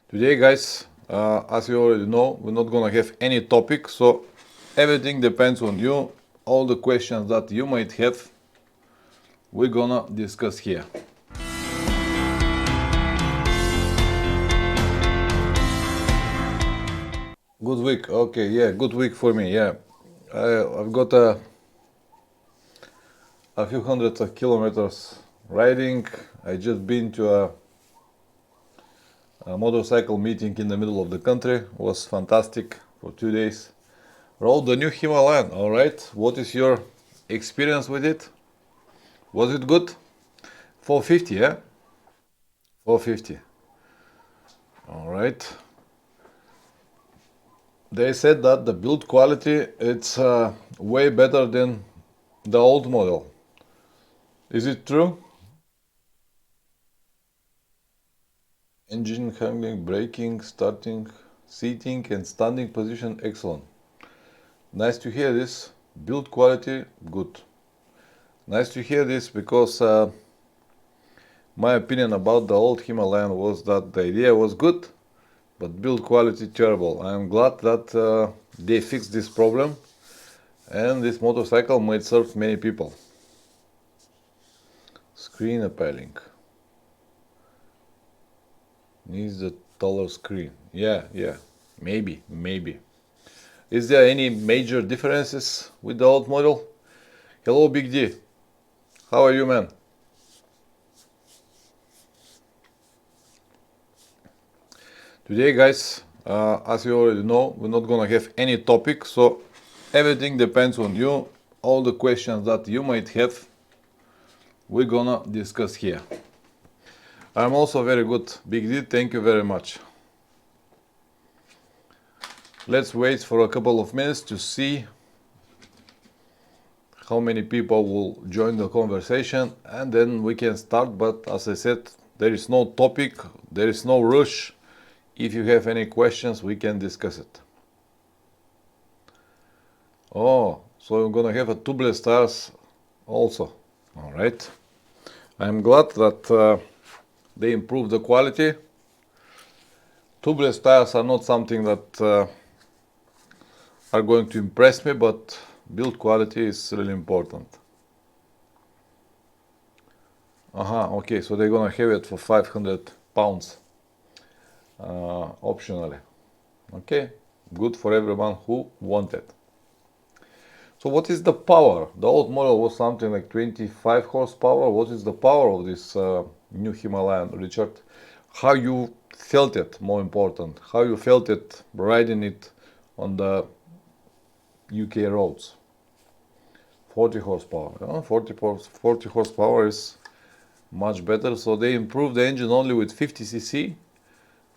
Today, guys, as you already know, we're not gonna have any topic, so everything depends on you. All the questions that you might have, we're gonna discuss here. Good week, okay, yeah, good week for me, yeah. I've got a few hundreds of kilometers riding. I just been to a motorcycle meeting in the middle of the country. It was fantastic for 2 days. Rode the new Himalayan, alright. What is your experience with it? Was it good? 450, yeah? 450. Alright. They said that the build quality it's way better than the old model. Is it true? Engine handling, braking, starting, seating and standing position excellent. Nice to hear this. Build quality good. Nice to hear this because my opinion about the old Himalayan was that the idea was good, but build quality terrible. I am glad that they fixed this problem and this motorcycle might serve many people. Screen appealing. Needs a taller screen. Yeah, maybe. Is there any major differences with the old model? Hello, Big D. How are you, man? Today, guys, as you already know, we're not gonna have any topic, so everything depends on you. All the questions that you might have, we're gonna discuss here. I'm also very good, Big D, thank you very much. Let's wait for a couple of minutes to see how many people will join the conversation and then we can start. But as I said, there is no topic, there is no rush. If you have any questions, we can discuss it. Oh, so I'm gonna have a tubeless tires also. All right. I'm glad that they improved the quality. Tubeless tires are not something that are going to impress me, but build quality is really important. Okay, so they're gonna have it for 500 pounds optionally. Okay, good for everyone who wanted. So what is the power? The old model was something like 25 horsepower. What is the power of this new Himalayan, Richard? How you felt it, more important. How you felt it riding it on the UK roads? 40 horsepower. 40 horsepower is much better. So they improved the engine only with 50 cc,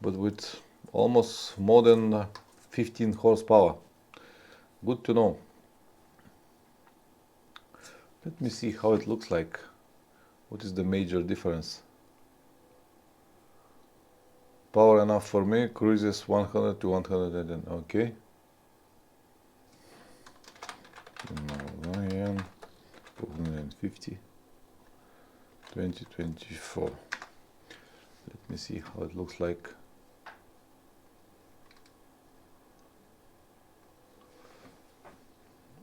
but with almost more than 15 horsepower. Good to know. Let me see how it looks like. What is the major difference? Power enough for me, cruises 100 to 110, okay. 250, 2024. Let me see how it looks like.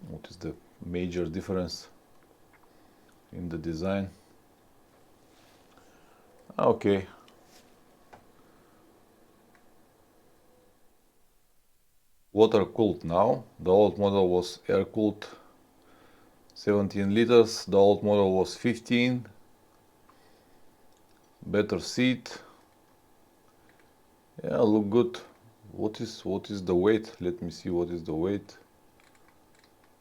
What is the major difference in the design? Okay. Water cooled now. The old model was air cooled 17 liters. The old model was 15. Better seat. Yeah, look good. What is the weight? Let me see what is the weight.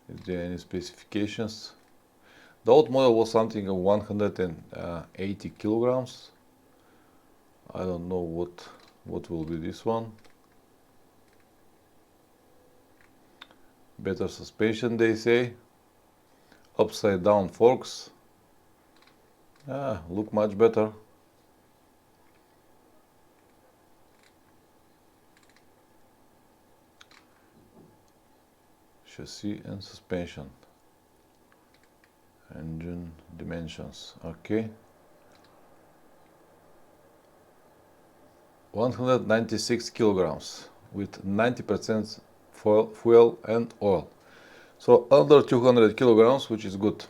Is there any specifications? The old model was something of 180 kilograms. I don't know what will be this one. Better suspension, they say. Upside down forks. Look much better. Chassis and suspension. Engine dimensions, okay. 196 kilograms with 90% fuel and oil. So under 200 kilograms, which is good.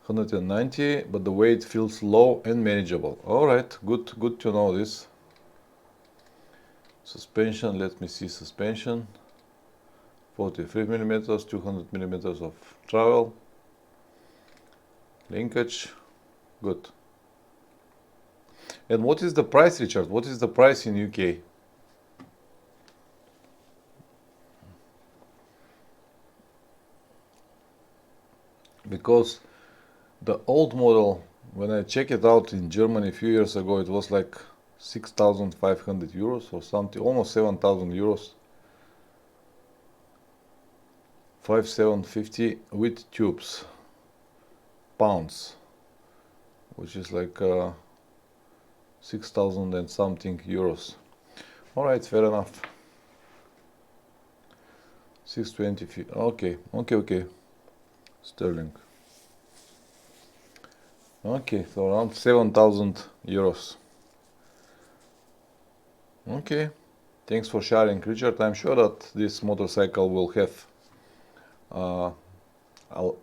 190, but the weight feels low and manageable. All right, good to know this. Suspension, let me see suspension. 43 millimeters, 200 millimeters of travel. Linkage, good. And what is the price, Richard? What is the price in UK? Because the old model, when I checked it out in Germany a few years ago, it was like 6,500 euros or something, almost 7,000 euros. 5,750 with tubes, pounds, which is like 6,000 and something euros. All right, fair enough. 620, okay. Sterling. Okay, so around 7,000 euros. Okay, thanks for sharing, Richard. I'm sure that this motorcycle will have an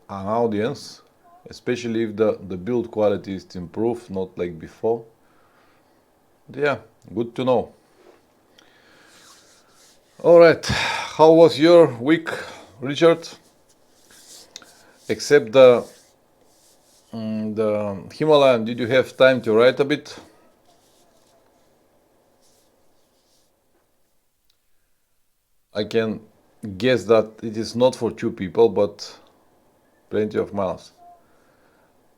audience, especially if the build quality is improved, not like before. Yeah, good to know. All right, how was your week, Richard? Except the Himalayan, did you have time to write a bit? I can guess that it is not for 2 people, but plenty of miles.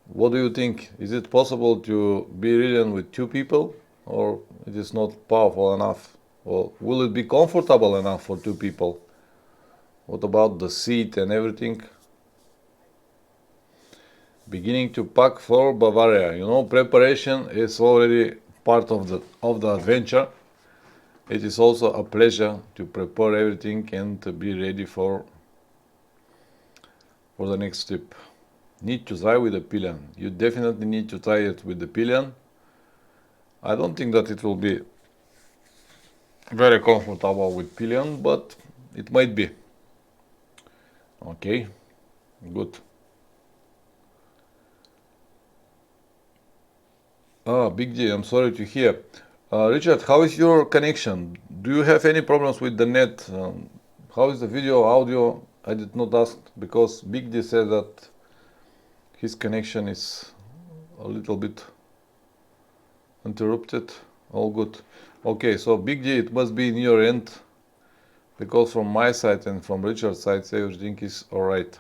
What do you think? Is it possible to be ridden with 2 people, or it is not powerful enough? Or will it be comfortable enough for 2 people? What about the seat and everything? Beginning to pack for Bavaria. You know, preparation is already part of the adventure. It is also a pleasure to prepare everything and to be ready for the next trip. Need to try with the pillion. You definitely need to try it with the pillion. I don't think that it will be very comfortable with pillion, but it might be. Okay, good. Big D, I'm sorry to hear. Richard, how is your connection? Do you have any problems with the net? How is the video, audio? I did not ask because Big D said that his connection is a little bit interrupted. All good. Okay, so Big D, it must be in your end because from my side and from Richard's side, everything is alright.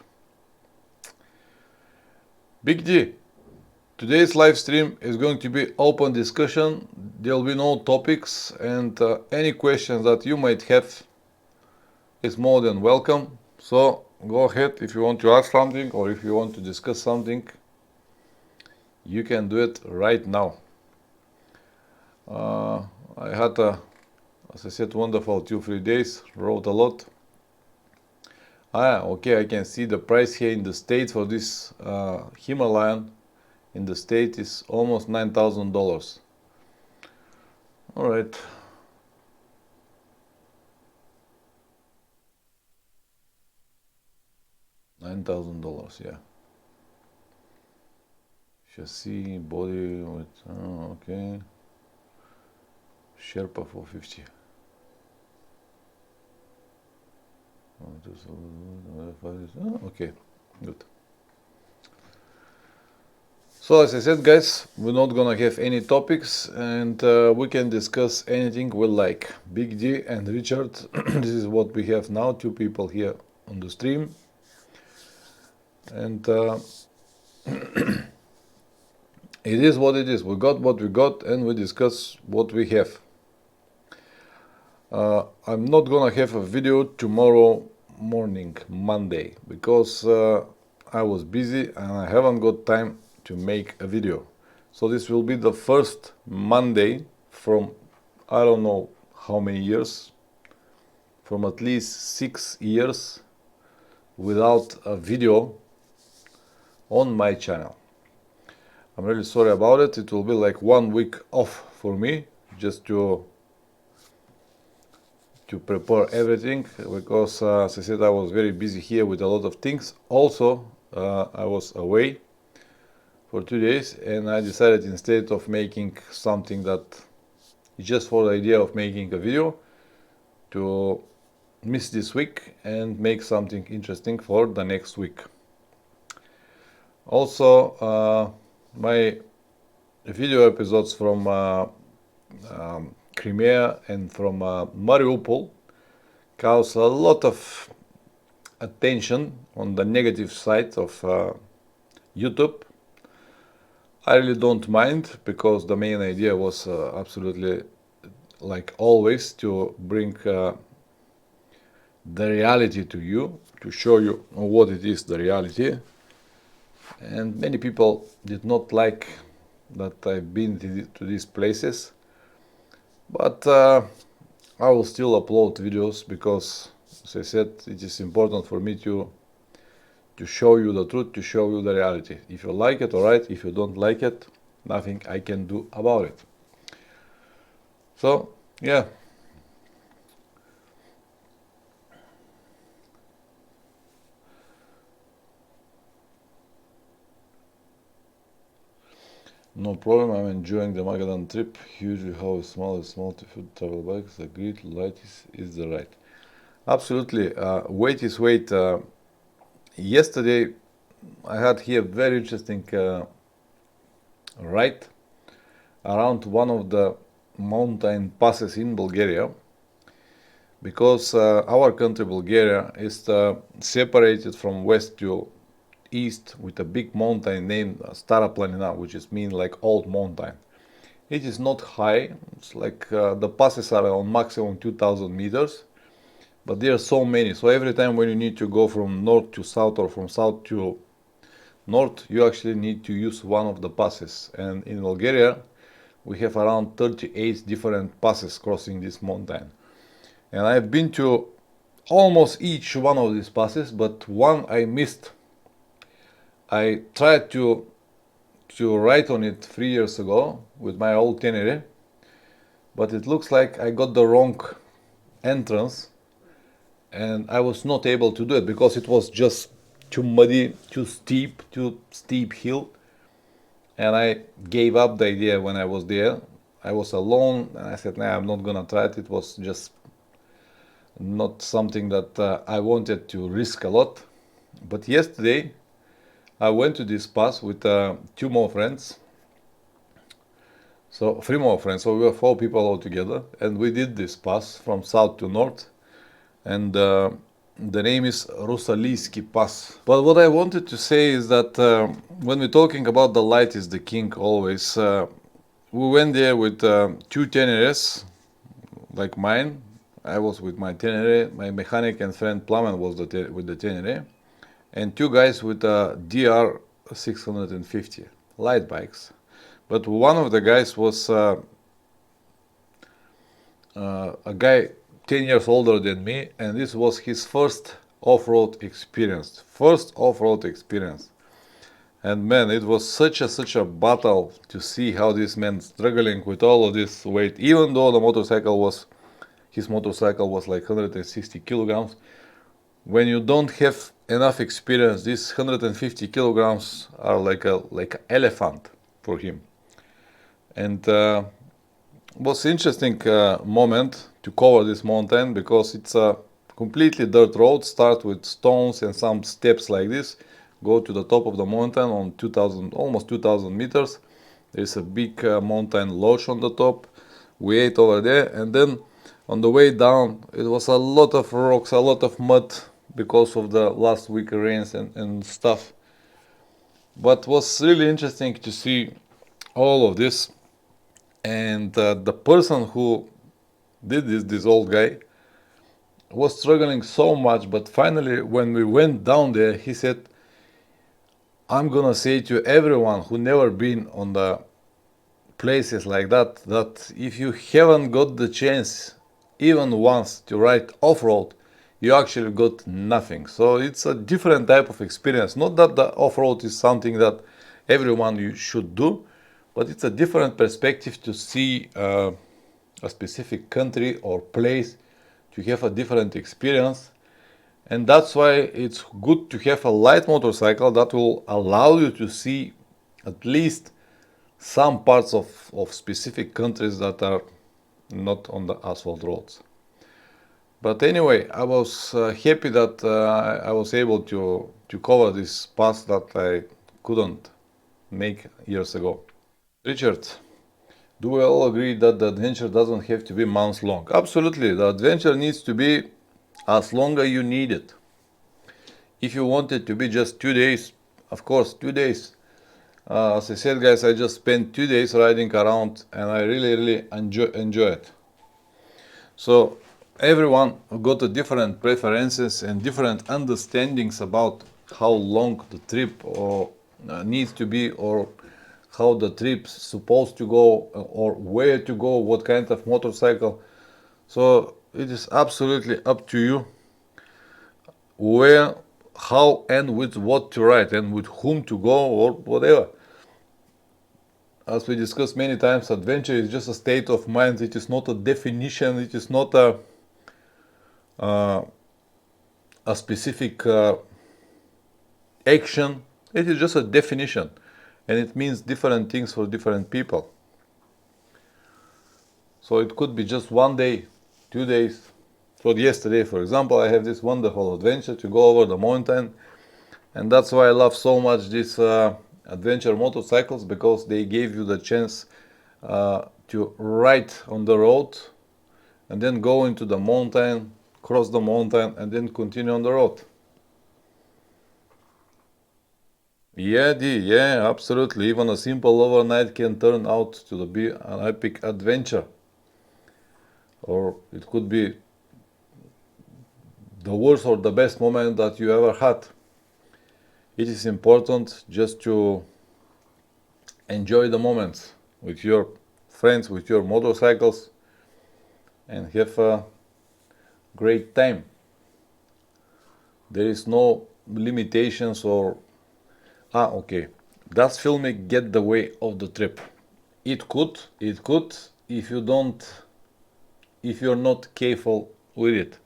Big D, today's live stream is going to be open discussion. There will be no topics, and any questions that you might have is more than welcome. So go ahead if you want to ask something or if you want to discuss something. You can do it right now. I had as I said, wonderful 2-3 days. Wrote a lot. Okay, I can see the price here in the States for this Himalayan in the state is almost $9,000. All right. $9,000, yeah. Chassis, body with, okay. Sherpa 450. Okay, good. So as I said, guys, we're not gonna have any topics, and we can discuss anything we like. Big D and Richard, this is what we have now, 2 people here on the stream. And it is what it is. We got what we got, and we discuss what we have. I'm not gonna have a video tomorrow morning, Monday, because I was busy and I haven't got time to make a video. So this will be the first Monday from I don't know how many years, from at least 6 years without a video on my channel. I'm really sorry about it. It will be like 1 week off for me, just to prepare everything, because as I said, I was very busy here with a lot of things. Also, I was away for 2 days, and I decided, instead of making something that is just for the idea of making a video, to miss this week and make something interesting for the next week. Also, my video episodes from Crimea and from Mariupol cause a lot of attention on the negative side of YouTube. I really don't mind, because the main idea was absolutely, like always, to bring the reality to you, to show you what it is, the reality. And many people did not like that I've been to these places, but I will still upload videos, because, as I said, it is important for me to show you the truth, to show you the reality. If you like it, alright. If you don't like it, nothing I can do about it. So, yeah. No problem, I'm enjoying the Magadan trip. Hugely how small multi-food travel bags, the grid light is the right. Absolutely, weight is weight. Yesterday I had here very interesting ride around one of the mountain passes in Bulgaria, because our country, Bulgaria, is separated from west to east with a big mountain named Stara Planina, which is mean like old mountain. It is not high. It's like the passes are on maximum 2000 meters, but there are so many. So every time when you need to go from north to south or from south to north, you actually need to use one of the passes. And in Bulgaria, we have around 38 different passes crossing this mountain. And I've been to almost each one of these passes, but one I missed. I tried to ride on it 3 years ago with my old Tenere, but it looks like I got the wrong entrance, and I was not able to do it because it was just too muddy, too steep hill, and I gave up the idea when I was there. I was alone, and I said, nah, I'm not gonna try it. It was just not something that I wanted to risk a lot. But yesterday I went to this pass with 2 more friends, so 3 more friends, so we were 4 people all together, and we did this pass from south to north, and the name is Rusaliyski Pass. But what I wanted to say is that when we're talking about the light is the king always, we went there with 2 Teneres, like mine. I was with my Tenere, my mechanic and friend Plamen was with the Tenere, and 2 guys with a DR 650 light bikes. But one of the guys was a guy 10 years older than me, and this was his first off-road experience. And man, it was such a battle to see how this man struggling with all of this weight, even though his motorcycle was like 160 kilograms. When you don't have enough experience, these 150 kilograms are like an elephant for him. And was interesting moment to cover this mountain, because it's a completely dirt road. Start with stones and some steps like this, go to the top of the mountain on almost 2000 meters. There's a big mountain lodge on the top. We ate over there, and then on the way down it was a lot of rocks, a lot of mud, because of the last week rains and stuff. But was really interesting to see all of this. And the person who did this old guy, was struggling so much, but finally when we went down there, he said, I'm gonna say to everyone who never been on the places like that, that if you haven't got the chance even once to ride off-road, you actually got nothing. So it's a different type of experience. Not that the off-road is something that everyone you should do, but it's a different perspective to see a specific country or place, to have a different experience. And that's why it's good to have a light motorcycle that will allow you to see at least some parts of specific countries that are not on the asphalt roads. But anyway, I was happy that I was able to cover this path that I couldn't make years ago. Richard, do we all agree that the adventure doesn't have to be months long? Absolutely, the adventure needs to be as long as you need it. If you want it to be just 2 days, of course, 2 days. As I said, guys, I just spent 2 days riding around and I really enjoy it. So everyone got a different preferences and different understandings about how long the trip needs to be, or how the trip's supposed to go, or where to go, what kind of motorcycle. So it is absolutely up to you where, how, and with what to ride, and with whom to go, or whatever. As we discussed many times, adventure is just a state of mind. It is not a definition. It is not a specific action. It is just a definition, and it means different things for different people. So it could be just 1 day, 2 days. So yesterday, for example, I have this wonderful adventure to go over the mountain, and that's why I love so much these adventure motorcycles, because they gave you the chance to ride on the road and then go into the mountain, cross the mountain, and then continue on the road. Yeah, absolutely. Even a simple overnight can turn out to be an epic adventure. Or it could be the worst or the best moment that you ever had. It is important just to enjoy the moments with your friends, with your motorcycles, and have a great time. There is no limitations or okay, does filming get the way of the trip? It could if you're not careful with it.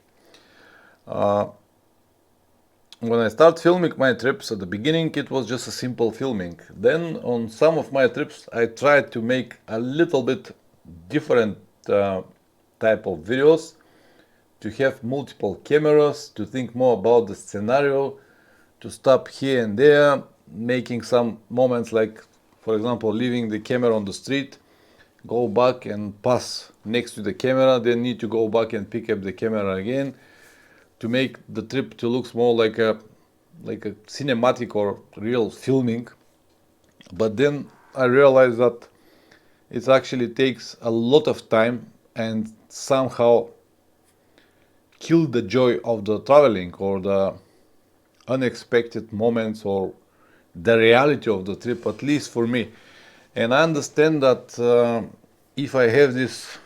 When I start filming my trips at the beginning, it was just a simple filming. Then on some of my trips, I tried to make a little bit different type of videos, to have multiple cameras, to think more about the scenario, to stop here and there, making some moments like, for example, leaving the camera on the street, go back and pass next to the camera, then need to go back and pick up the camera again, to make the trip to look more like a cinematic or real filming. But then I realized that it actually takes a lot of time and somehow kill the joy of the traveling, or the unexpected moments, or the reality of the trip, at least for me. And I understand that if I have this,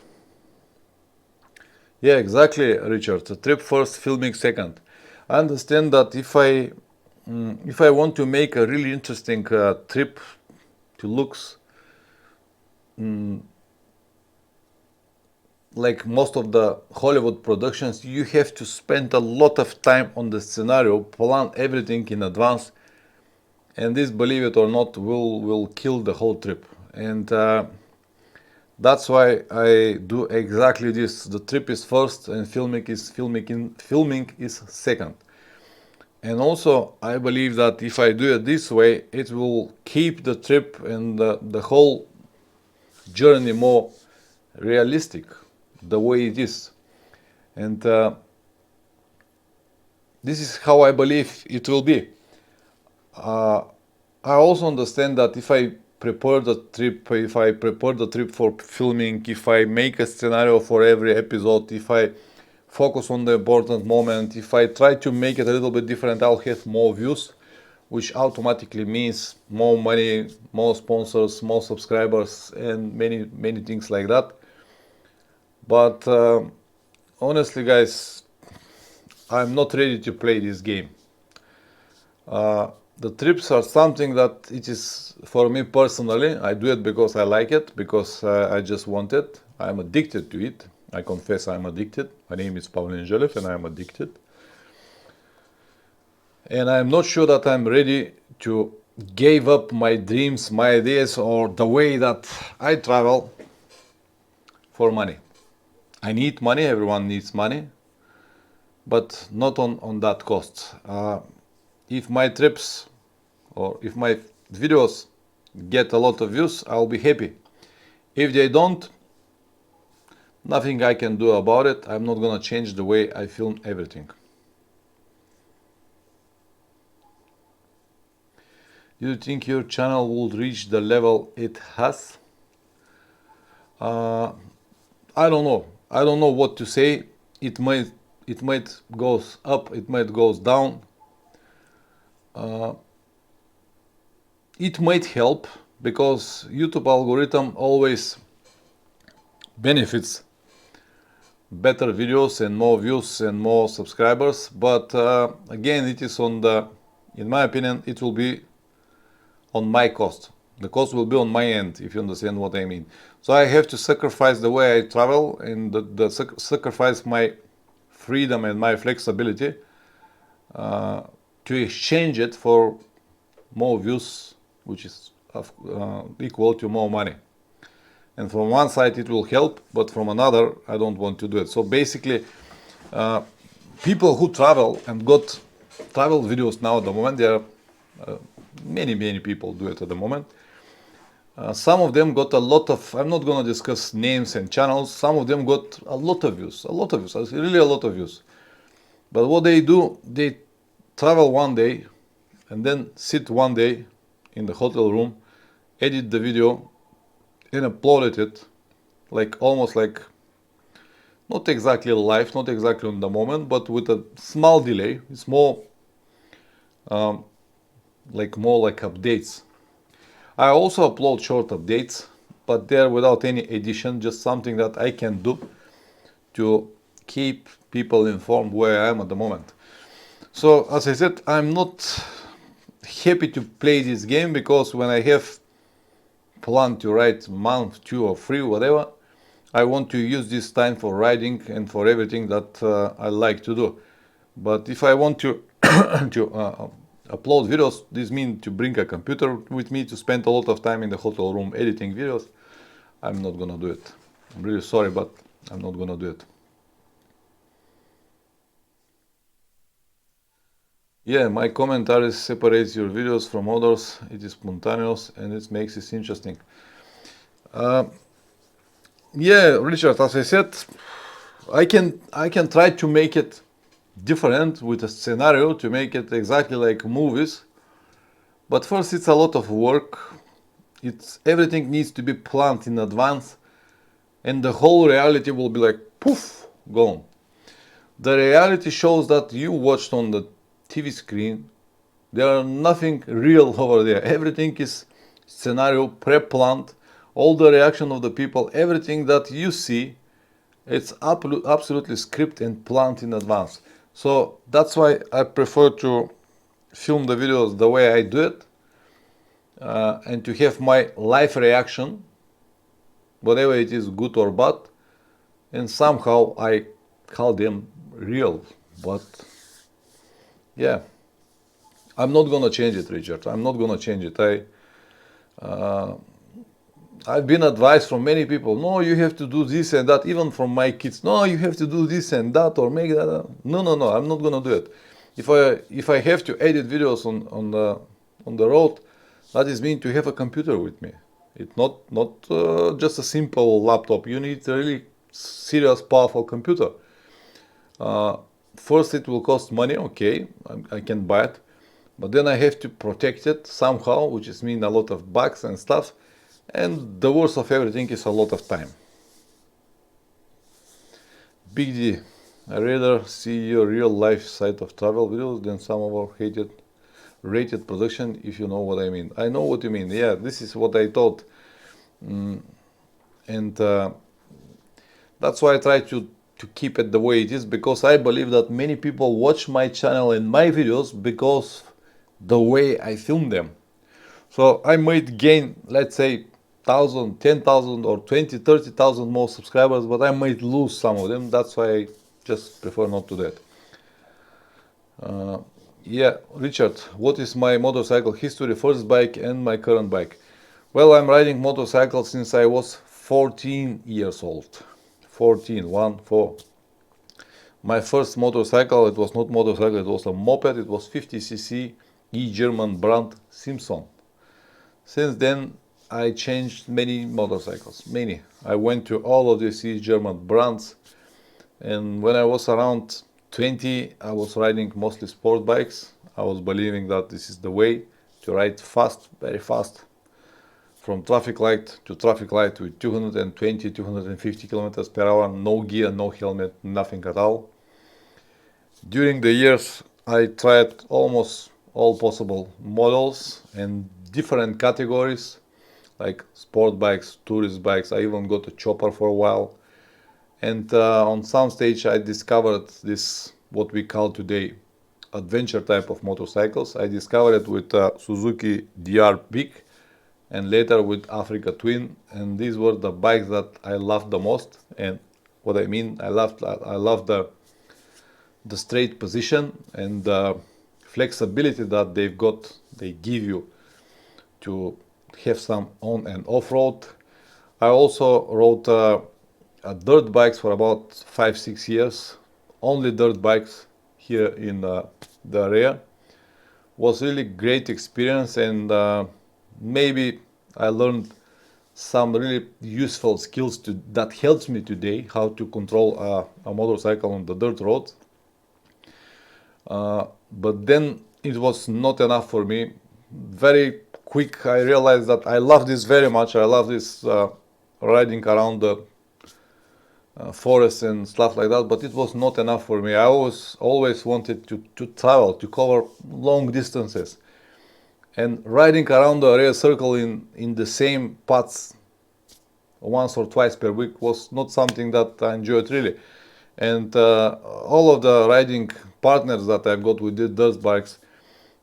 yeah, exactly, Richard, the trip first, filming second. I understand that if I want to make a really interesting trip to looks like most of the Hollywood productions, you have to spend a lot of time on the scenario, plan everything in advance, and this, believe it or not, will kill the whole trip. And that's why I do exactly this. The trip is first, and filming is second. And also, I believe that if I do it this way, it will keep the trip and the whole journey more realistic, the way it is. And this is how I believe it will be. I also understand that if I prepare the trip for filming, if I make a scenario for every episode, if I focus on the important moment, if I try to make it a little bit different, I'll have more views, which automatically means more money, more sponsors, more subscribers, and many things like that. But honestly, guys, I'm not ready to play this game. the trips are something that it is for me personally. I do it because I like it, because I just want it. I'm addicted to it. I confess I'm addicted. My name is Pavel Angelev and I'm addicted. And I'm not sure that I'm ready to give up my dreams, my ideas, or the way that I travel for money. I need money, everyone needs money, but not on that cost. If my trips or if my videos get a lot of views, I'll be happy. If they don't, nothing I can do about it. I'm not gonna change the way I film everything. Do you think your channel will reach the level it has? I don't know. I don't know what to say. It might goes up, it might goes down. It might help because YouTube algorithm always benefits better videos and more views and more subscribers, but again, it is on the, in my opinion, it will be on my cost. The cost will be on my end, if you understand what I mean. So I have to sacrifice the way I travel and sacrifice my freedom and my flexibility to exchange it for more views, which is equal to more money. And from one side it will help, but from another I don't want to do it. So basically, people who travel and got travel videos now at the moment, there are many people do it at the moment. Some of them got a lot of, I'm not going to discuss names and channels, some of them got a lot of views, really a lot of views. But what they do, they travel one day and then sit one day in the hotel room, edit the video and uploaded it, like almost like, not exactly live, not exactly on the moment, but with a small delay. It's more like updates. I also upload short updates, but they're without any edition, just something that I can do to keep people informed where I am at the moment. So as I said, I'm not happy to play this game, because when I have planned to ride month, 2 or 3, whatever, I want to use this time for riding and for everything that I like to do. But if I want to upload videos, this means to bring a computer with me, to spend a lot of time in the hotel room editing videos. I'm not gonna do it. I'm really sorry, but I'm not gonna do it. Yeah, my commentary separates your videos from others. It is spontaneous and it makes it interesting. Yeah, Richard, as I said, I can try to make it different with a scenario, to make it exactly like movies. But first, it's a lot of work. Everything needs to be planned in advance, and the whole reality will be like poof, gone. The reality shows that you watched on the TV screen. There nothing real over there. Everything is scenario pre-planned. All the reaction of the people, everything that you see, it's absolutely scripted and planned in advance. So that's why I prefer to film the videos the way I do it, and to have my live reaction, whatever it is, good or bad, and somehow I call them real. But yeah, I'm not gonna change it, Richard. I'm not gonna change it. I've been advised from many people, no, you have to do this and that, even from my kids, no, you have to do this and that, or make that. No, I'm not gonna do it. If I have to edit videos on the road, that is mean to have a computer with me. It's not just a simple laptop. You need a really serious, powerful computer. First, it will cost money. Okay, I can buy it, but then I have to protect it somehow, which is mean a lot of bugs and stuff. And the worst of everything is a lot of time. Big D, I rather see your real life side of travel videos than some of our rated production, if you know what I mean. I know what you mean. Yeah, this is what I thought. And that's why I try to keep it the way it is, because I believe that many people watch my channel and my videos because the way I film them. So I might gain, let's say, 1,000, 10,000 or 20, 30,000 more subscribers, but I might lose some of them. That's why I just prefer not to do that. Yeah, Richard, what is my motorcycle history, first bike and my current bike? Well, I'm riding motorcycles since I was 14 years old. 14, 1, 4. My first motorcycle, it was not motorcycle, it was a moped. It was 50cc E-German brand Simpson. Since then, I changed many motorcycles, many. I went to all of these E-German brands, and when I was around 20, I was riding mostly sport bikes. I was believing that this is the way to ride fast, very fast, from traffic light to traffic light with 220, 250 kilometers per hour, no gear, no helmet, nothing at all. During the years, I tried almost all possible models and different categories, like sport bikes, tourist bikes. I even got a chopper for a while. And on some stage, I discovered this, what we call today, adventure type of motorcycles. I discovered it with Suzuki DR Big, and later with Africa Twin, and these were the bikes that I loved the most. And what I mean, I loved the straight position and the flexibility that they give you to have some on and off-road. I also rode dirt bikes for about 5-6 years, only dirt bikes here in the area. Was really great experience, and maybe I learned some really useful skills that helps me today how to control a motorcycle on the dirt roads. But then it was not enough for me. Very quick I realized that I love this very much. I love this riding around the forest and stuff like that, but it was not enough for me. I always wanted to travel, to cover long distances. And riding around the area circle in the same paths once or twice per week was not something that I enjoyed really. And all of the riding partners that I've got with these dirt bikes,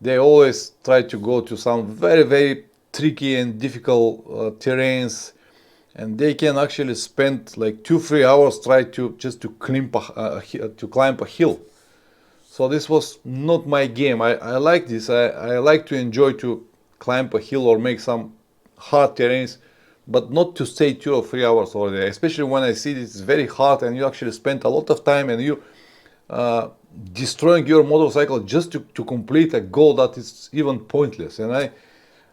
they always try to go to some very, very tricky and difficult terrains, and they can actually spend like 2-3 hours trying to climb a hill. So this was not my game. I like this. I like to enjoy to climb a hill or make some hard terrains, but not to stay 2 or 3 hours over there. Especially when I see it's very hard and you actually spend a lot of time and you destroying your motorcycle just to complete a goal that is even pointless. And I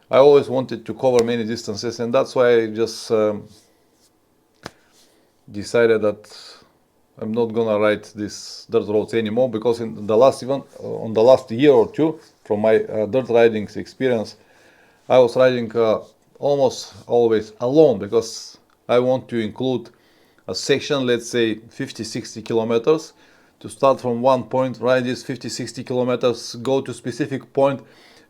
always wanted to cover many distances, and that's why I just decided that I'm not gonna ride these dirt roads anymore, because in the last on the last year or two from my dirt riding experience, I was riding almost always alone, because I want to include a section, let's say 50-60 kilometers, to start from one point, ride this 50-60 kilometers, go to specific point,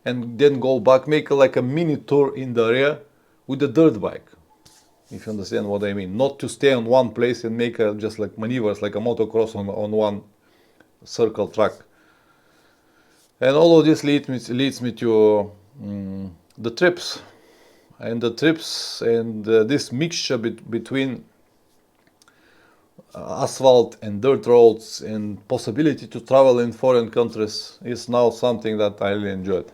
and then go back, make like a mini tour in the area with the dirt bike, if you understand what I mean. Not to stay on one place and make just like maneuvers like a motocross on one circle track. And all of this leads me to the trips. And the trips and this mixture between asphalt and dirt roads and possibility to travel in foreign countries is now something that I really enjoyed.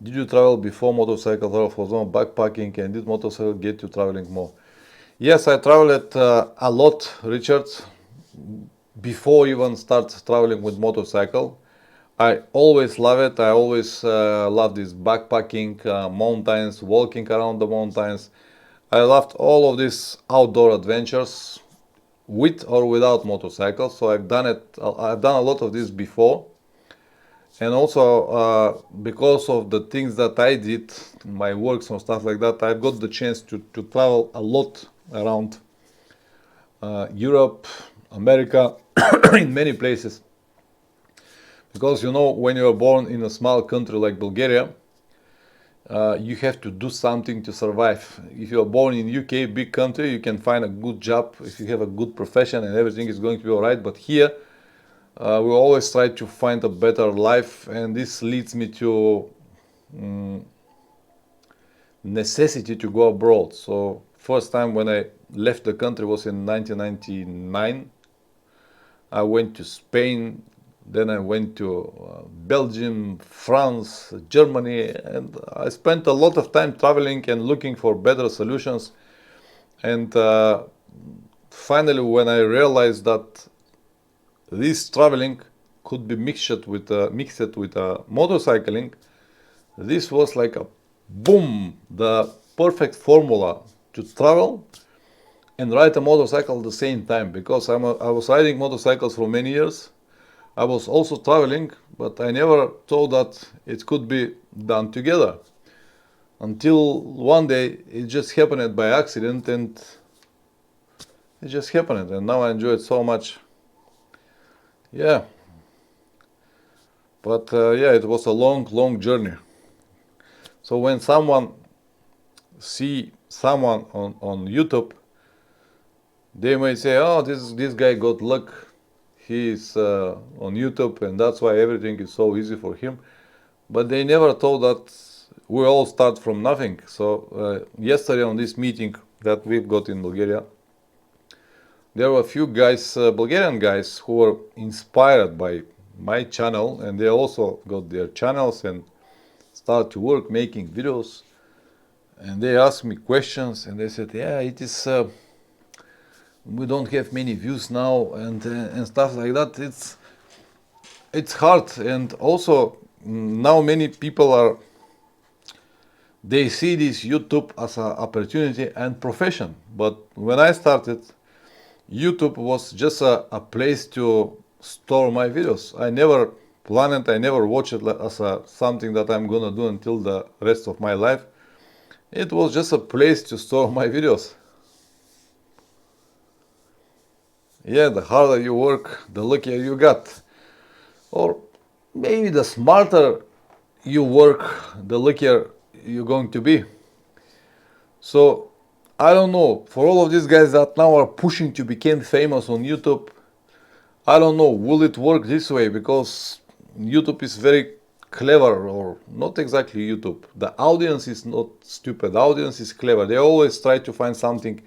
Did you travel before motorcycle travel, for example, backpacking, and did motorcycle get you traveling more? Yes, I traveled a lot, Richard, before even start traveling with motorcycle. I always love it. I always love this backpacking, mountains, walking around the mountains. I loved all of these outdoor adventures with or without motorcycles. So I've done a lot of this before. And also because of the things that I did, my works and stuff like that, I've got the chance to travel a lot around Europe, America, in many places. Because you know, when you are born in a small country like Bulgaria, you have to do something to survive. If you are born in UK, big country, you can find a good job if you have a good profession and everything is going to be alright. But here, We always try to find a better life, and this leads me to necessity to go abroad. So first time when I left the country was in 1999. I went to Spain, then I went to Belgium, France, Germany, and I spent a lot of time traveling and looking for better solutions. And finally, when I realized that this traveling could be mixed with motorcycling, this was like a boom, the perfect formula to travel and ride a motorcycle at the same time, because I was riding motorcycles for many years. I was also traveling, but I never thought that it could be done together. Until one day it just happened by accident, and it just happened, and now I enjoy it so much. Yeah, but yeah, it was a long journey. So when someone see someone on YouTube, they may say, "Oh, this guy got luck. He's on YouTube, and that's why everything is so easy for him." But they never thought that we all start from nothing. So yesterday on this meeting that we've got in Bulgaria, there were a few guys, Bulgarian guys, who were inspired by my channel, and they also got their channels and start to work making videos. And they asked me questions, and they said, "Yeah, it is. We don't have many views now, and stuff like that. It's hard, and also now many people are. They see this YouTube as an opportunity and profession. But when I started, YouTube was just a place to store my videos. I never planned it, I never watched it as something that I'm gonna do until the rest of my life. It was just a place to store my videos. Yeah, the harder you work, the luckier you got. Or maybe the smarter you work, the luckier you're going to be. So I don't know, for all of these guys that now are pushing to become famous on YouTube, I don't know, will it work this way? Because YouTube is very clever, or not exactly YouTube. The audience is not stupid, the audience is clever. They always try to find something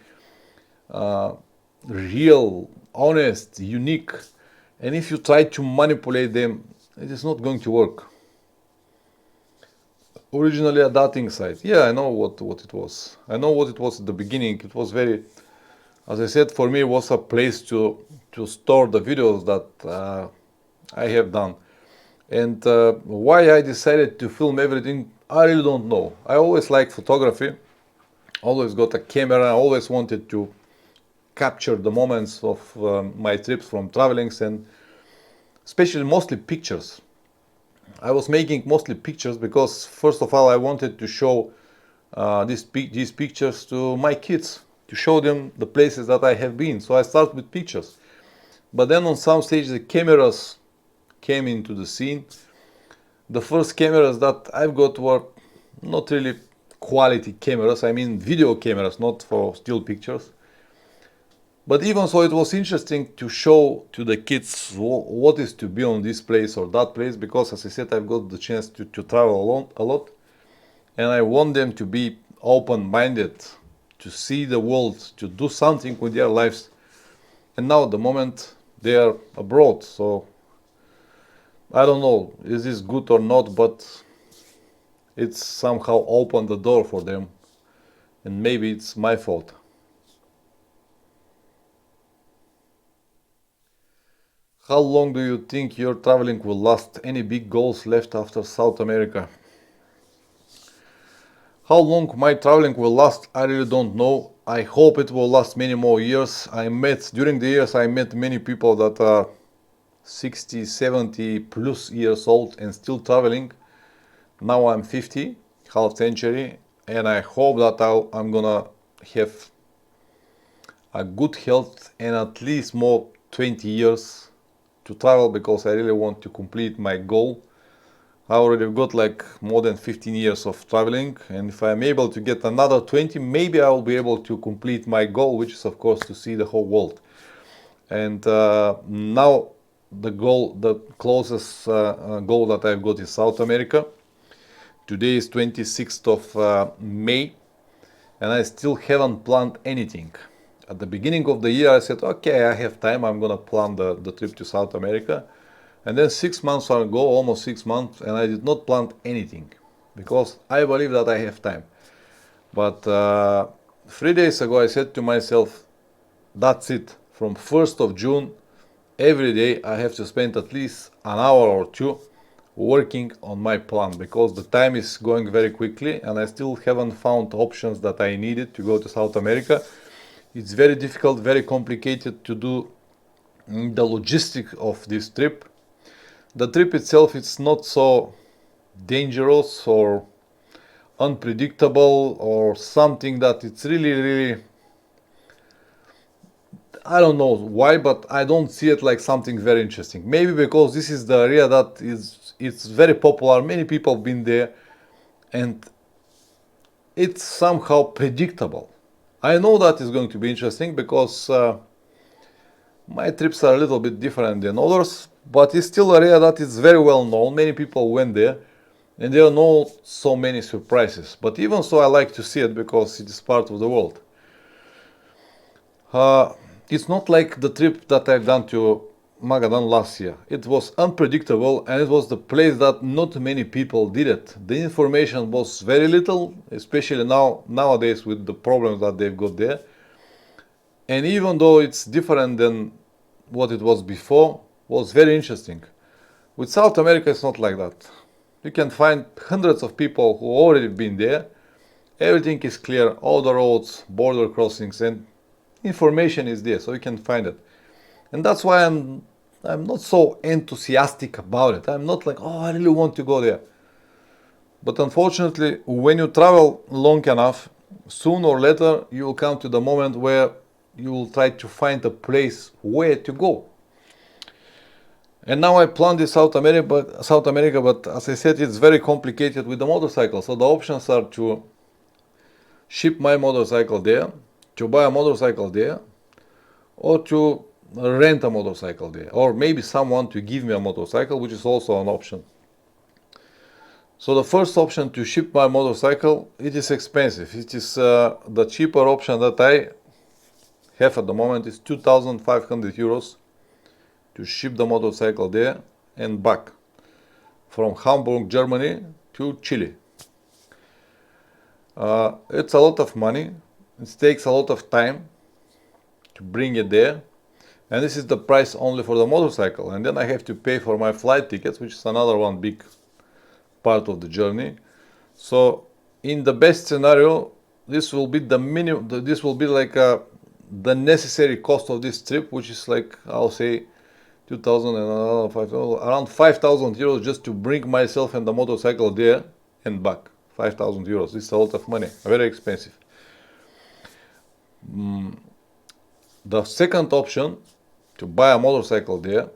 real, honest, unique. And if you try to manipulate them, it is not going to work. Originally a dating site. Yeah, I know what it was. I know what it was at the beginning. It was very, as I said, for me it was a place to store the videos that I have done. And why I decided to film everything, I really don't know. I always liked photography, always got a camera, I always wanted to capture the moments of my trips from travelings, and especially mostly pictures. I was making mostly pictures because first of all I wanted to show these pictures to my kids, to show them the places that I have been. So I started with pictures. But then on some stage the cameras came into the scene. The first cameras that I've got were not really quality cameras, I mean video cameras, not for still pictures. But even so, it was interesting to show to the kids what is to be on this place or that place, because as I said, I've got the chance to travel a lot, and I want them to be open-minded, to see the world, to do something with their lives. And now the moment they are abroad, so I don't know, is this good or not, but it's somehow opened the door for them, and maybe it's my fault. How long do you think your traveling will last? Any big goals left after South America? How long my traveling will last, I really don't know. I hope it will last many more years. During the years, I met many people that are 60, 70 plus years old and still traveling. Now I'm 50, half century, and I hope that I'm gonna have a good health and at least more 20 years to travel, because I really want to complete my goal. I already got like more than 15 years of traveling, and if I'm able to get another 20, maybe I'll be able to complete my goal, which is of course to see the whole world. And now the closest goal that I've got is South America. Today is 26th of May, and I still haven't planned anything. At the beginning of the year, I said, okay, I have time, I'm gonna plan the trip to South America. And then 6 months ago, almost 6 months, and I did not plan anything because I believe that I have time. But 3 days ago, I said to myself, that's it. From 1st of June, every day I have to spend at least an hour or two working on my plan, because the time is going very quickly and I still haven't found options that I needed to go to South America. It's very difficult, very complicated to do the logistics of this trip. The trip itself is not so dangerous or unpredictable or something that it's really, I don't know why, but I don't see it like something very interesting. Maybe because this is the area that it's very popular, many people have been there, and it's somehow predictable. I know that is going to be interesting because my trips are a little bit different than others, but it's still an area that is very well known. Many people went there, and there are not so many surprises. But even so, I like to see it because it is part of the world. It's not like the trip that I've done to Magadan last year. It was unpredictable, and it was the place that not many people did it. The information was very little, especially nowadays with the problems that they've got there. And even though it's different than what it was before, was very interesting. With South America, it's not like that. You can find hundreds of people who already been there. Everything is clear, all the roads, border crossings, and information is there, so you can find it. And that's why I'm not so enthusiastic about it. I'm not like, oh, I really want to go there. But unfortunately, when you travel long enough, sooner or later you will come to the moment where you will try to find a place where to go. And now I planned this South America, but as I said, it's very complicated with the motorcycle. So the options are to ship my motorcycle there, to buy a motorcycle there, or to rent a motorcycle there, or maybe someone to give me a motorcycle, which is also an option. So the first option, to ship my motorcycle, it is expensive. It is the cheaper option that I have at the moment is 2,500 euros to ship the motorcycle there and back from Hamburg, Germany to Chile. It's a lot of money. It takes a lot of time to bring it there, and this is the price only for the motorcycle. And then I have to pay for my flight tickets, which is another one big part of the journey. So in the best scenario, this will be the minimum. This will be like the necessary cost of this trip, which is like, I'll say 2,000 and another 5,000, around 5,000 euros just to bring myself and the motorcycle there and back. 5,000 euros. This is a lot of money. Very expensive. The second option, to buy a motorcycle there,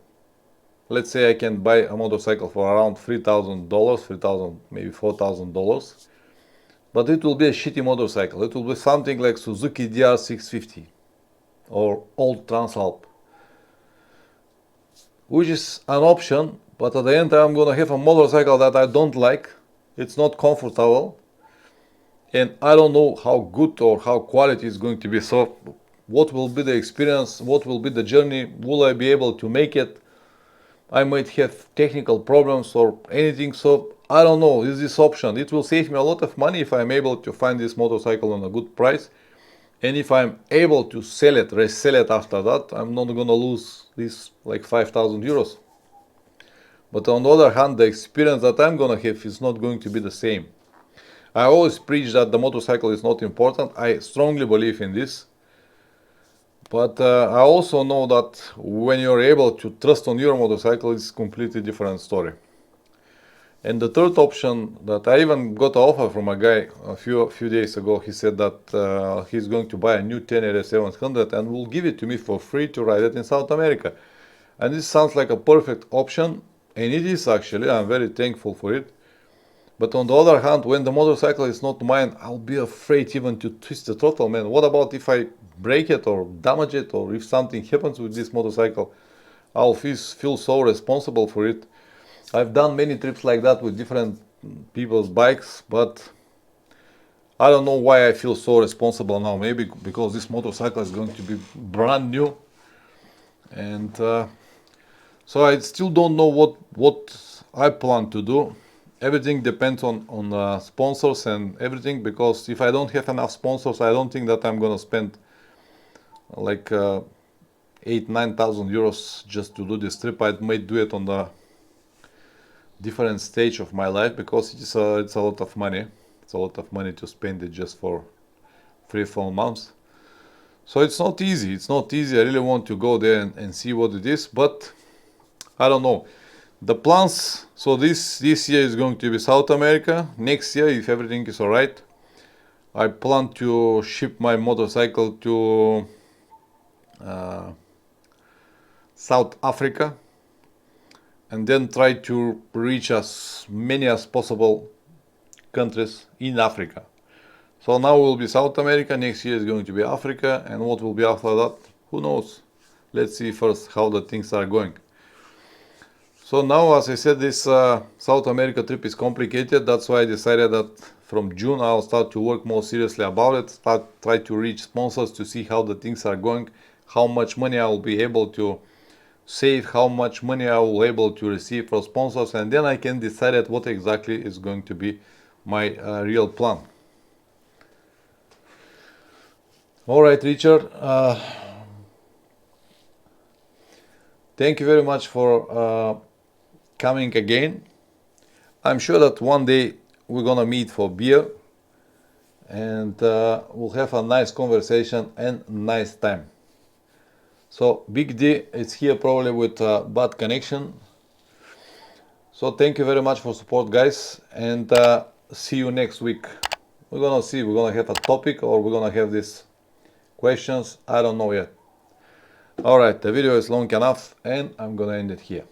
let's say I can buy a motorcycle for around $3,000, maybe $4,000, but it will be a shitty motorcycle. It will be something like Suzuki DR650 or old Transalp, which is an option, but at the end I'm gonna have a motorcycle that I don't like. It's not comfortable, and I don't know how good or how quality is going to be. So what will be the experience? What will be the journey? Will I be able to make it? I might have technical problems or anything. So I don't know. Is this option? It will save me a lot of money if I'm able to find this motorcycle on a good price. And if I'm able to sell it, resell it after that, I'm not gonna lose this like 5,000 euros. But on the other hand, the experience that I'm gonna have is not going to be the same. I always preach that the motorcycle is not important. I strongly believe in this. But I also know that when you're able to trust on your motorcycle, it's a completely different story. And the third option, that I even got an offer from a guy a few days ago. He said that he's going to buy a new 10 700 and will give it to me for free to ride it in South America. And this sounds like a perfect option, and it is actually. I'm very thankful for it. But on the other hand, when the motorcycle is not mine, I'll be afraid even to twist the throttle, man. What about if I break it or damage it, or if something happens with this motorcycle? I'll feel so responsible for it. I've done many trips like that with different people's bikes, but I don't know why I feel so responsible now. Maybe because this motorcycle is going to be brand new, and so I still don't know what I plan to do. Everything depends on sponsors and everything, because if I don't have enough sponsors, I don't think that I'm gonna spend like 8,000-9,000 euros just to do this trip. I might do it on the different stage of my life, because it's a lot of money. It's a lot of money to spend it just for 3-4 months. So it's not easy. It's not easy. I really want to go there and see what it is, but I don't know. The plans, so this year is going to be South America. Next year, if everything is alright, I plan to ship my motorcycle to South Africa, and then try to reach as many as possible countries in Africa. So now will be South America, next year is going to be Africa, and what will be after that, who knows? Let's see first how the things are going. So now, as I said, this South America trip is complicated. That's why I decided that from June I'll start to work more seriously about it, try to reach sponsors to see how the things are going, how much money I will be able to save, how much money I will be able to receive from sponsors, and then I can decide what exactly is going to be my real plan. All right, Richard, thank you very much for coming again. I'm sure that one day we're gonna meet for beer, and we'll have a nice conversation and nice time. So Big D is here probably with bad connection. So thank you very much for support, guys, and see you next week. We're gonna have a topic, or we're gonna have these questions. I don't know yet. All right, the video is long enough, and I'm gonna end it here.